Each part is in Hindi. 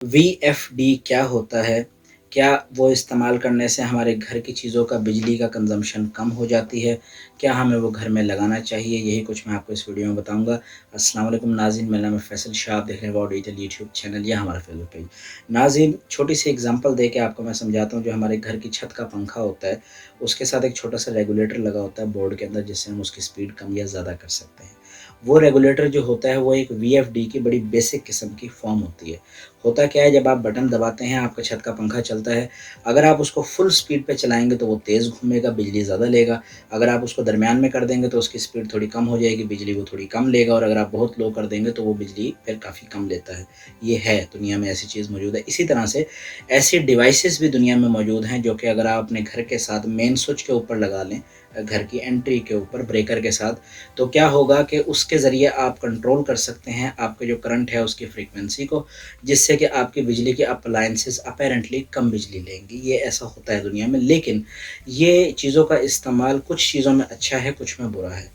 वीएफडी क्या होता है? क्या वो इस्तेमाल करने से हमारे घर की चीज़ों का बिजली का कंज़म्पशन कम हो जाती है? क्या हमें वो घर में लगाना चाहिए? यही कुछ मैं आपको इस वीडियो में बताऊँगा। अस्सलाम वालेकुम नाज़रीन, मेरा नाम है फैसल शाह, आप देख रहे हैं वाओ डिजिटल यूट्यूब चैनल या हमारा फेसबुक पेज। नाज़रीन, छोटी-सी एग्ज़ाम्पल देके आपको मैं समझाता हूँ। जो हमारे घर की छत का पंखा होता है, उसके साथ एक छोटा-सा रेगुलेटर लगा होता है बोर्ड के अंदर, जिससे हम उसकी स्पीड कम या ज़्यादा कर सकते हैं। वो रेगुलेटर जो होता है, वो एक वीएफडी की बड़ी बेसिक किस्म की फ़ॉर्म होती है। होता क्या है, जब आप बटन दबाते हैं, आपका छत का पंखा चलता है। अगर आप उसको फुल स्पीड पे चलाएँगे तो वो तेज़ घूमेगा, बिजली ज़्यादा लेगा। अगर आप उसको दरमियान में कर देंगे तो उसकी स्पीड थोड़ी कम हो जाएगी, बिजली वो थोड़ी कम लेगा, और अगर आप बहुत लो कर देंगे तो वो बिजली फिर काफ़ी कम लेता है। ये है, दुनिया में ऐसी चीज़ मौजूद है। इसी तरह से ऐसी डिवाइसेज़ भी दुनिया में मौजूद हैं, जो कि अगर आप अपने घर के साथ मेन स्विच के ऊपर लगा लें, घर की एंट्री के ऊपर ब्रेकर के साथ, तो क्या होगा कि उसके ज़रिए आप कंट्रोल कर सकते हैं आपके जो करंट है उसकी फ्रीक्वेंसी को, जिससे कि आपकी बिजली के अप्लायंसेस अपैरेंटली कम बिजली लेंगी। ये ऐसा होता है दुनिया में, लेकिन ये चीज़ों का इस्तेमाल कुछ चीज़ों में अच्छा है, कुछ में बुरा है।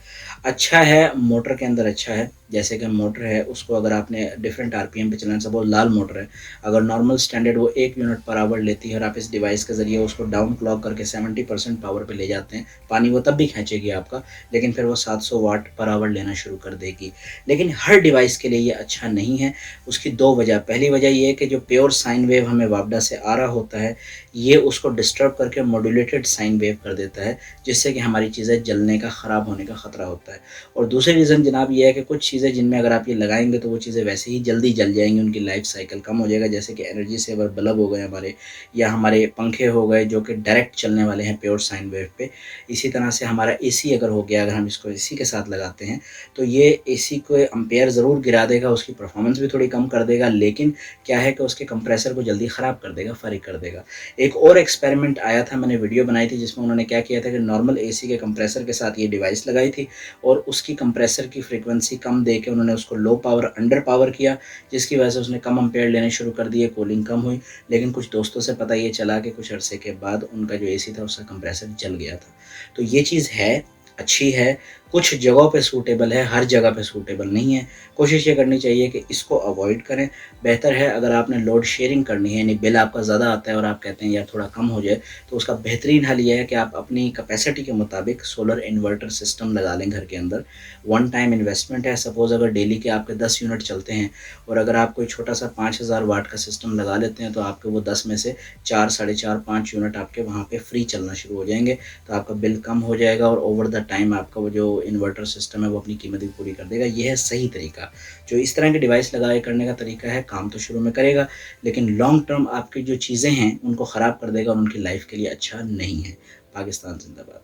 अच्छा है, मोटर के अंदर अच्छा है, जैसे कि मोटर है, उसको अगर आपने डिफरेंट आरपीएम पे चलाना, सपोज़ लाल मोटर है, अगर नॉर्मल स्टैंडर्ड वो 1 यूनिट पर आवर लेती है और आप इस डिवाइस के ज़रिए उसको डाउन क्लॉक करके 70% पावर पे ले जाते हैं, पानी वो तब भी खींचेगी आपका, लेकिन फिर वो 700 वाट पर आवर लेना शुरू कर देगी। लेकिन हर डिवाइस के लिए ये अच्छा नहीं है। उसकी 2 वजह, पहली वजह ये है कि जो प्योर साइन वेव हमें वापडा से आ रहा होता है, ये उसको डिस्टर्ब करके मॉड्यूलेटेड साइन वेव कर देता है, जिससे कि हमारी चीज़ें जलने का, ख़राब होने का ख़तरा होता है। और दूसरी रीज़न जनाब ये है कि कुछ चीज़ें जिनमें अगर आप ये लगाएँगे तो वो चीज़ें वैसे ही जल्दी जल जाएँगी, उनकी लाइफ़ साइकिल कम हो जाएगा, जैसे कि एनर्जी सेवर बल्ब हो गए हमारे, या हमारे पंखे हो गए जो कि डायरेक्ट चलने वाले हैं प्योर साइन वेव पे। इसी तरह से हमारा एसी अगर हो गया, अगर हम इसको एसी के साथ लगाते हैं, तो ये एसी को एम्पेयर ज़रूर गिरा देगा, उसकी परफ़ॉर्मेंस भी थोड़ी कम कर देगा, लेकिन क्या है कि उसके कंप्रेसर को जल्दी ख़राब कर देगा, फ़ारिग कर देगा। एक और एक्सपेरिमेंट आया था, मैंने वीडियो बनाई थी जिसमें उन्होंने क्या किया था कि नॉर्मल एसी के कंप्रेसर के साथ ये डिवाइस लगाई थी, और उसकी कंप्रेसर की फ्रीक्वेंसी कम देके उन्होंने उसको लो पावर, अंडर पावर किया, जिसकी वजह से उसने कम एम्पेयर लेने शुरू कर दिए, कूलिंग कम हुई। लेकिन कुछ दोस्तों से पता ये चला कि कुछ अरसे के बाद उनका जो एसी था उसका कंप्रेसर जल गया था। तो ये चीज़ है, अच्छी है, कुछ जगहों पे सूटेबल है, हर जगह पे सूटेबल नहीं है। कोशिश ये करनी चाहिए कि इसको अवॉइड करें। बेहतर है, अगर आपने लोड शेयरिंग करनी है, यानी बिल आपका ज़्यादा आता है और आप कहते हैं यार थोड़ा कम हो जाए, तो उसका बेहतरीन हल ये है कि आप अपनी कैपेसिटी के मुताबिक सोलर इन्वर्टर सिस्टम लगा लें घर के अंदर। वन टाइम इन्वेस्टमेंट है। सपोज़ अगर डेली के आपके 10 यूनिट चलते हैं, और अगर आप कोई छोटा-सा 5000 वाट का सिस्टम लगा लेते हैं, तो आपके वो 10 में से 4, साढ़े 4, 5 यूनिट आपके वहाँ पे फ्री चलना शुरू हो जाएँगे। तो आपका बिल कम हो जाएगा, और ओवर द टाइम आपका वो जो इन्वर्टर सिस्टम है वो अपनी कीमत भी पूरी कर देगा। ये है सही तरीका। जो इस तरह के डिवाइस लगाए करने का तरीका है, काम तो शुरू में करेगा, लेकिन लॉन्ग टर्म आपकी जो चीज़ें हैं उनको ख़राब कर देगा और उनकी लाइफ़ के लिए अच्छा नहीं है। पाकिस्तान ज़िंदाबाद।